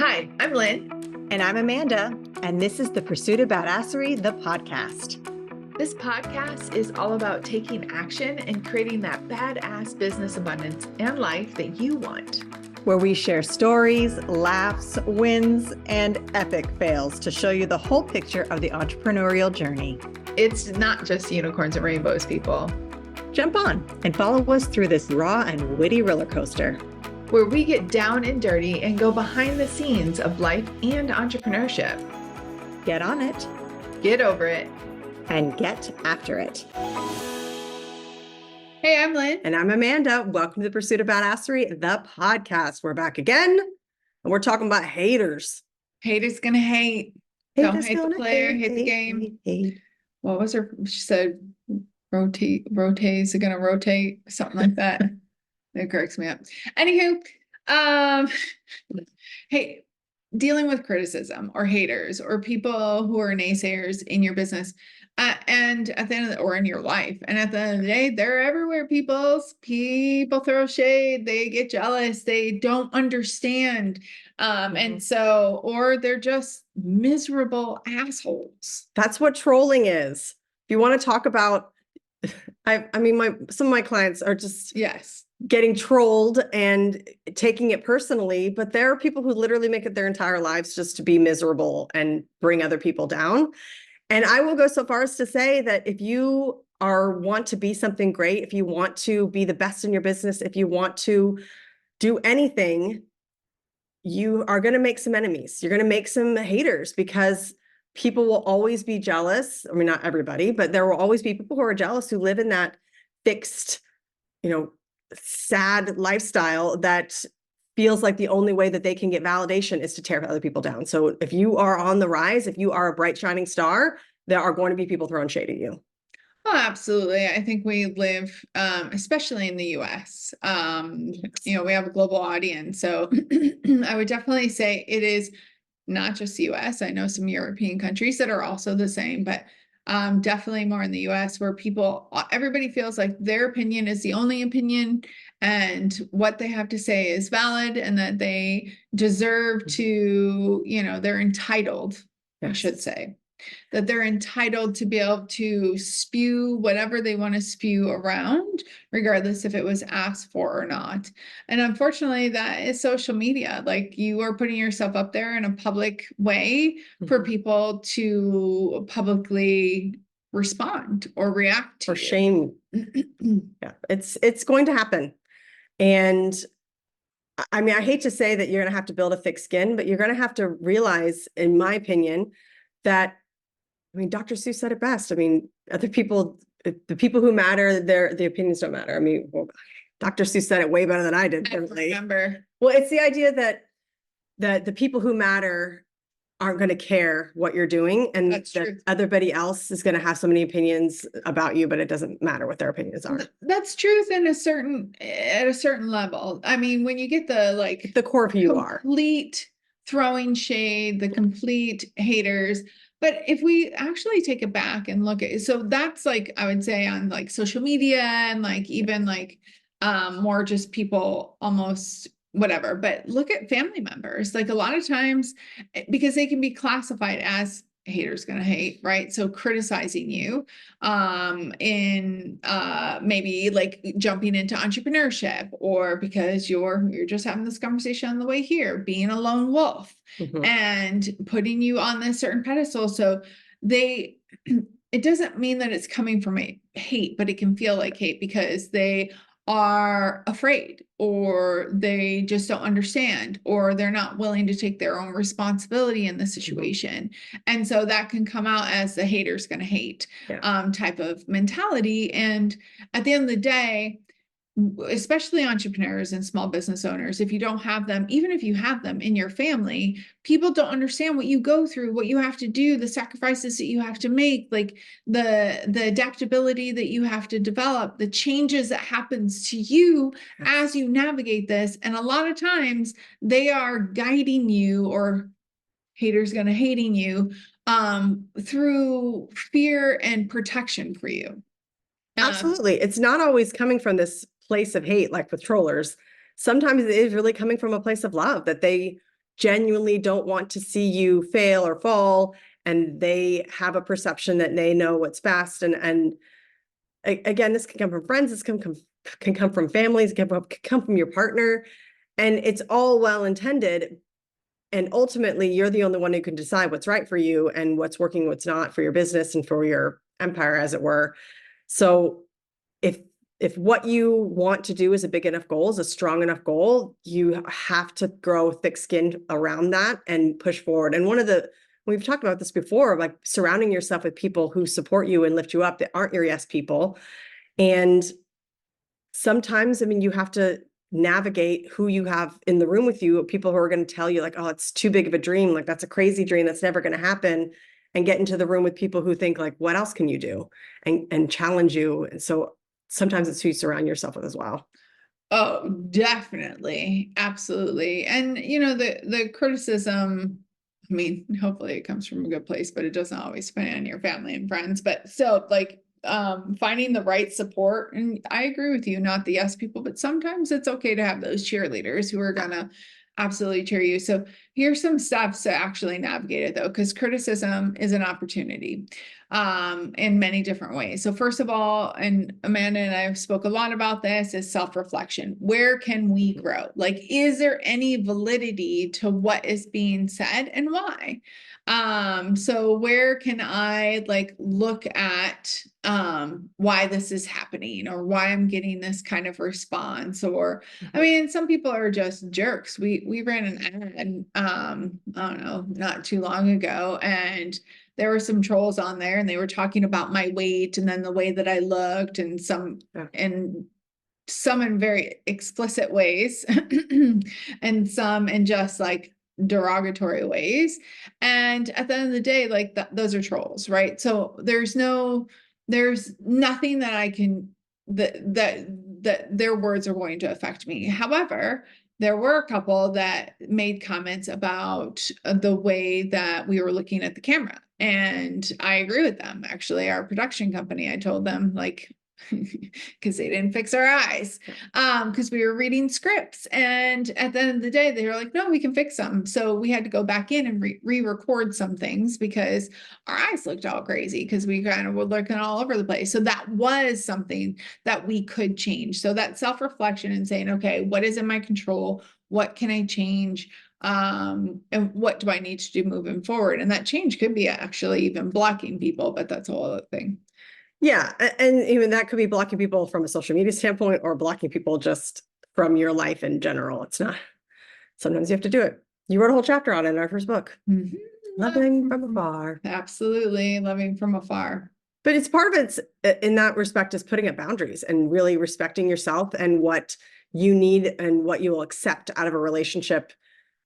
Hi, I'm Lynn. And I'm Amanda, and this is the Pursuit of Badasserie, the podcast. This podcast is all about taking action and creating that badass business abundance and life that you want. Where we share stories, laughs, wins, and epic fails to show you the whole picture of the entrepreneurial journey. It's not just unicorns and rainbows, people. Jump on and follow us through this raw and witty roller coaster, where we get down and dirty and go behind the scenes of life and entrepreneurship. Get on it, get over it, and get after it. Hey, I'm Lynn. And I'm Amanda. Welcome to the Pursuit of Badasserie, the podcast. We're back again, and we're talking about haters. Haters gonna hate. Don't hate the player, hate the game. Hate. What was her? She said, rotates are gonna rotate, something like that. It cracks me up. Anywho, hey, dealing with criticism or haters or people who are naysayers in your business, and at the end of the, or in your life, and at the end of the day, they're everywhere. People throw shade, they get jealous, they don't understand, and so, or they're just miserable assholes. That's what trolling is. If you want to talk about, I mean, some of my clients are just getting trolled and taking it personally, but there are people who literally make it their entire lives just to be miserable and bring other people down. And I will go so far as to say that if you want to be something great, if you want to be the best in your business, if you want to do anything, you are going to make some enemies. You're going to make some haters because people will always be jealous. I mean, not everybody, but there will always be people who are jealous who live in that fixed, sad lifestyle that feels like the only way that they can get validation is to tear other people down. So if you are on the rise, if you are a bright shining star, there are going to be people throwing shade at you. Oh, absolutely. I think we live, especially in the US, we have a global audience. So I would definitely say it is not just the US. I know some European countries that are also the same, but definitely more in the US where everybody feels like their opinion is the only opinion and what they have to say is valid and that they deserve to, they're entitled, I should say, that they're entitled to be able to spew whatever they want to spew around, regardless if it was asked for or not. And unfortunately, that is social media. Like you are putting yourself up there in a public way for people to publicly respond or react to. Or shame. Yeah, it's going to happen. And I mean, I hate to say that you're going to have to build a thick skin, but you're going to have to realize, in my opinion, that Dr. Seuss said it best. I mean, other people, the people who matter, the opinions don't matter. I mean, Dr. Seuss said it way better than I did. I remember. Well, it's the idea that the people who matter aren't going to care what you're doing, and that everybody else is going to have so many opinions about you, but it doesn't matter what their opinions are. That's truth at a certain level. I mean, when you get the core of who you are, complete throwing shade, the complete haters. But if we actually take it back and look at it, so that's I would say on social media and even more just people almost whatever, but look at family members, a lot of times, because they can be classified as haters gonna hate, right? So criticizing you in maybe jumping into entrepreneurship, or because you're just having this conversation on the way here, being a lone wolf and putting you on this certain pedestal. So it doesn't mean that it's coming from a hate, but it can feel like hate because they are afraid, or they just don't understand, or they're not willing to take their own responsibility in the situation. And so that can come out as the hater's gonna hate type of mentality. And at the end of the day, especially entrepreneurs and small business owners, if you don't have them, even if you have them in your family, people don't understand what you go through, what you have to do, the sacrifices that you have to make, the adaptability that you have to develop, the changes that happens to you as you navigate this. And a lot of times they are guiding you, or haters gonna hating you, through fear and protection for you. Absolutely. It's not always coming from this place of hate, like with trollers. Sometimes it is really coming from a place of love, that they genuinely don't want to see you fail or fall, and they have a perception that they know what's best. And again, this can come from friends, this can come from families, can come from your partner, and it's all well intended. And ultimately, you're the only one who can decide what's right for you and what's working, what's not for your business and for your empire, as it were. So if what you want to do is a big enough goal, is a strong enough goal, you have to grow thick skin around that and push forward. And we've talked about this before, like surrounding yourself with people who support you and lift you up, that aren't your yes people. And sometimes, I mean, you have to navigate who you have in the room with you, people who are going to tell you like, oh, it's too big of a dream. Like, that's a crazy dream. That's never going to happen. And get into the room with people who think like, what else can you do? And challenge you. And so sometimes it's who you surround yourself with as well. Oh, definitely. Absolutely. And the criticism, I mean, hopefully it comes from a good place, but it doesn't always depend on your family and friends. But still, like, finding the right support. And I agree with you, not the yes people, but sometimes it's okay to have those cheerleaders who are gonna absolutely cheer you. So here's some steps to actually navigate it, though, because criticism is an opportunity in many different ways. So first of all, and Amanda and I have spoke a lot about this, is self-reflection. Where can we grow? Like, is there any validity to what is being said and why? So where can I like look at why this is happening, or why I'm getting this kind of response? Or I mean, some people are just jerks. We ran an ad I don't know, not too long ago, and there were some trolls on there, and they were talking about my weight and then the way that I looked, and some in very explicit ways and some in just like derogatory ways. And at the end of the day, like those are trolls, right? So there's nothing that I can that their words are going to affect me. However, there were a couple that made comments about the way that we were looking at the camera, and I agree with them. Actually, our production company, I told them, like, because they didn't fix our eyes, because we were reading scripts, and at the end of the day they were like, no, we can fix them. So we had to go back in and re-record some things because our eyes looked all crazy, because we kind of were looking all over the place. So that was something that we could change. So that self-reflection and saying, okay, what is in my control, what can I change, and what do I need to do moving forward? And that change could be actually even blocking people, but that's a whole other thing. Yeah. And even that could be blocking people from a social media standpoint, or blocking people just from your life in general. It's not, sometimes you have to do it. You wrote a whole chapter on it in our first book. Mm-hmm. Loving from afar. Absolutely. Loving from afar. But it's part of it in that respect is putting up boundaries and really respecting yourself and what you need and what you will accept out of a relationship.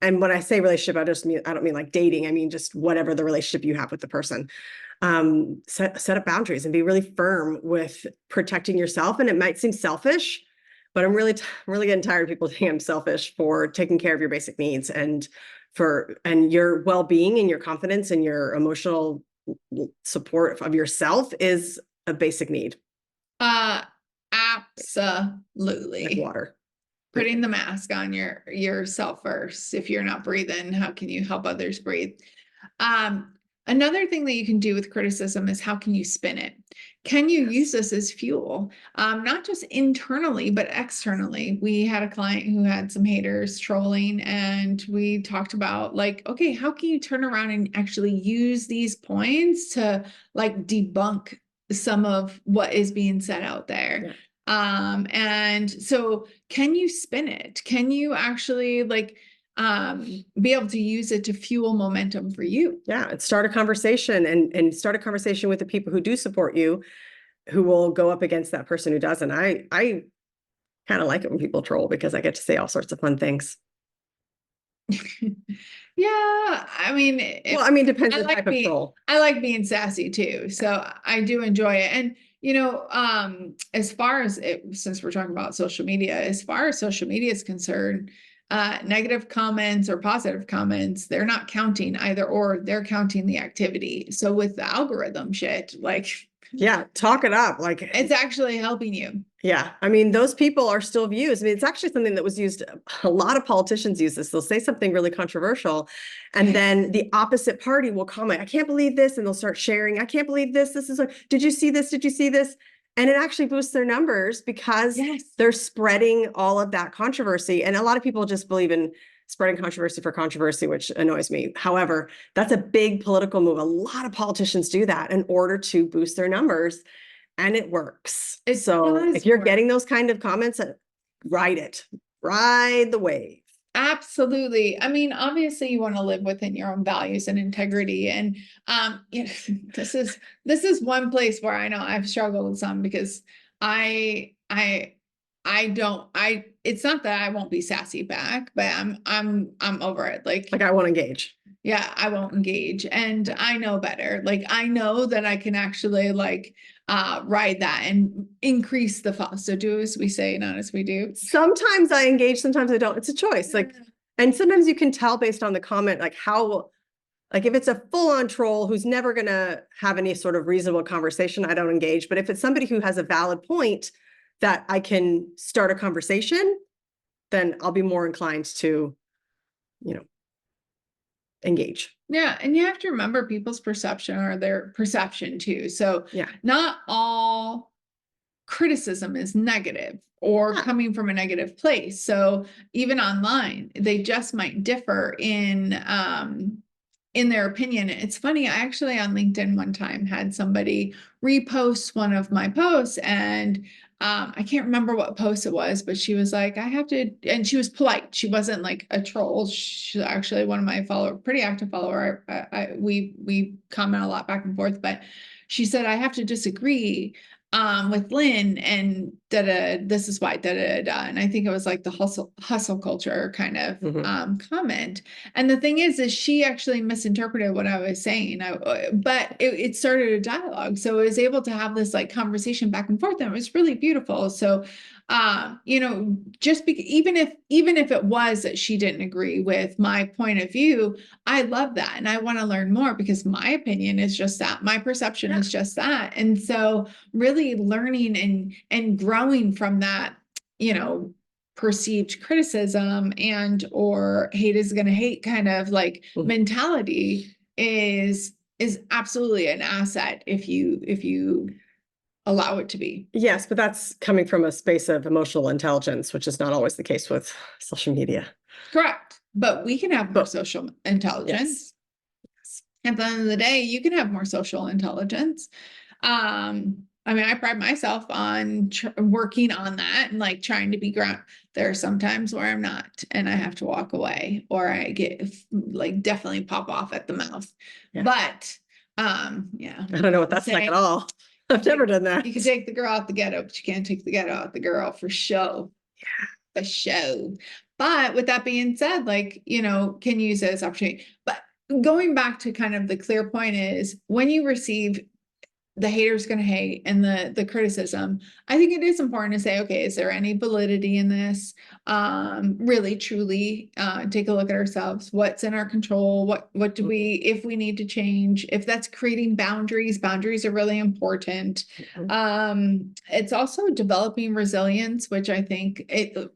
And when I say relationship, I don't mean like dating. I mean, just whatever the relationship you have with the person. Set up boundaries and be really firm with protecting yourself. And it might seem selfish, but I'm really getting tired of people saying I'm selfish for taking care of your basic needs and your well-being and your confidence and your emotional support of yourself is a basic need. Absolutely. Like water. Putting the mask on yourself first. If you're not breathing, how can you help others breathe? Another thing that you can do with criticism is, how can you spin it? Can you use this as fuel? Not just internally, but externally. We had a client who had some haters trolling, and we talked about like, okay, how can you turn around and actually use these points to like debunk some of what is being said out there? Yeah. And so can you spin it? Can you actually like be able to use it to fuel momentum for you? Yeah. And start a conversation and start a conversation with the people who do support you, who will go up against that person who doesn't. I kind of like it when people troll, because I get to say all sorts of fun things. Yeah, I mean, depends on the type of troll. I like being sassy too, so I do enjoy it. And as far as since we're talking about social media, as far as social media is concerned, negative comments or positive comments, they're not counting either or, they're counting the activity. So with the algorithm shit, like Yeah, talk it up. Like It's actually helping you. yeah, I mean, those people are still views. I mean, it's actually something that was used. A lot of politicians use this. They'll say something really controversial, and then the opposite party will comment, "I can't believe this," and they'll start sharing, "I can't believe this. This is did you see this? Did you see this?" And it actually boosts their numbers because they're spreading all of that controversy. And a lot of people just believe in spreading controversy for controversy, which annoys me. However, that's a big political move. A lot of politicians do that in order to boost their numbers. And it works. So if you're getting those kind of comments, ride it, ride the wave. Absolutely. I mean, obviously you want to live within your own values and integrity. And you know, this is one place where I know I've struggled with some because it's not that I won't be sassy back, but I'm over it. Like I won't engage. Yeah, I won't engage. And I know better. Like I know that I can actually ride that and increase the fall. So do as we say, not as we do. Sometimes I engage, sometimes I don't. It's a choice. And sometimes you can tell based on the comment, if it's a full-on troll who's never gonna have any sort of reasonable conversation, I don't engage. But if it's somebody who has a valid point that I can start a conversation, then I'll be more inclined to, engage. Yeah. And you have to remember people's perception or their perception too. So not all criticism is negative or coming from a negative place. So even online, they just might differ in their opinion. It's funny, I actually on LinkedIn one time had somebody repost one of my posts and I can't remember what post it was, but she was like, I have to, and she was polite. She wasn't like a troll. She's actually one of my pretty active follower. We comment a lot back and forth, but she said, I have to disagree with Lynn and this is why and I think it was like the hustle culture kind of comment. And the thing is she actually misinterpreted what I was saying. But it started a dialogue, so I was able to have this like conversation back and forth, and it was really beautiful. So even if it was that she didn't agree with my point of view, I love that and I want to learn more because my opinion is just that, my perception is just that. And so really learning and growing from that, perceived criticism and or hate is going to hate kind of like mentality is absolutely an asset if you allow it to be. Yes, but that's coming from a space of emotional intelligence, which is not always the case with social media. Correct. But we can have more social intelligence. Yes. At the end of the day, you can have more social intelligence. I mean, I pride myself on working on that and like trying to be ground. There are some times where I'm not and I have to walk away or I get like definitely pop off at the mouth. Yeah. But I don't know what that's like at all. I've never done that. You can take the girl out the ghetto, but you can't take the ghetto out the girl for show. Yeah, for show. But with that being said, can use it as opportunity. But going back to kind of the clear point is when you receive the haters going to hate and the criticism, I think it is important to say, okay, is there any validity in this? Really, truly take a look at ourselves. What's in our control? What do we, if we need to change, if that's creating boundaries are really important. It's also developing resilience, which I think a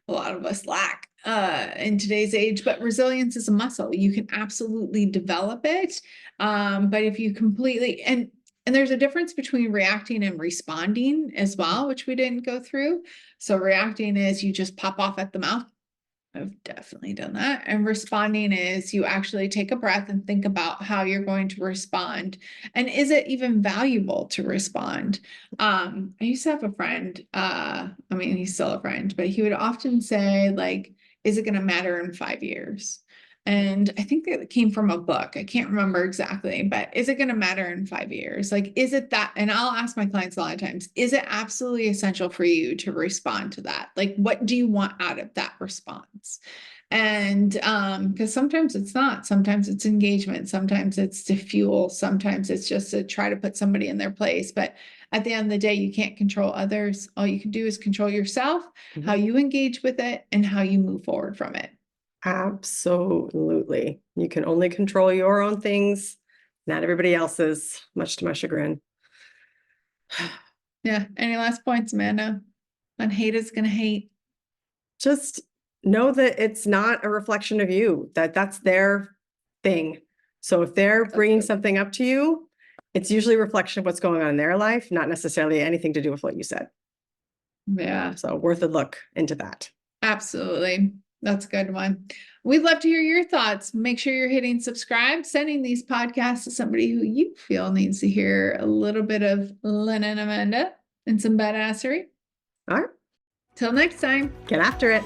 lot of us lack in today's age, but resilience is a muscle. You can absolutely develop it. But if you completely, and there's a difference between reacting and responding as well, which we didn't go through. So reacting is you just pop off at the mouth. I've definitely done that. And responding is you actually take a breath and think about how you're going to respond. And is it even valuable to respond? I used to have a friend, he's still a friend, but he would often say, like, is it going to matter in 5 years? And I think that came from a book. I can't remember exactly, but is it going to matter in 5 years? Like, is it that? And I'll ask my clients a lot of times, is it absolutely essential for you to respond to that? Like, what do you want out of that response? And because sometimes it's not, sometimes it's engagement, sometimes it's to fuel, sometimes it's just to try to put somebody in their place. But at the end of the day, you can't control others. All you can do is control yourself, how you engage with it, and how you move forward from it. Absolutely. You can only control your own things Not everybody else's, much to my chagrin. Yeah. Any last points, Amanda? On hate is gonna hate. Just know that it's not a reflection of you, that's their thing. So if they're bringing something up to you, it's usually a reflection of what's going on in their life, not necessarily anything to do with what you said. Yeah. So worth a look into that. Absolutely. That's a good one. We'd love to hear your thoughts. Make sure you're hitting subscribe, sending these podcasts to somebody who you feel needs to hear a little bit of Lynn and Amanda and some badassery. All right. Till next time. Get after it.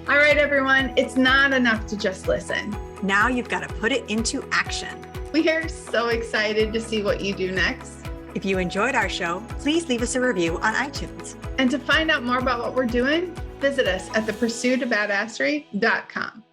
All right, everyone. It's not enough to just listen. Now you've got to put it into action. We are so excited to see what you do next. If you enjoyed our show, please leave us a review on iTunes. And to find out more about what we're doing, visit us at thepursuitofbadasserie.com.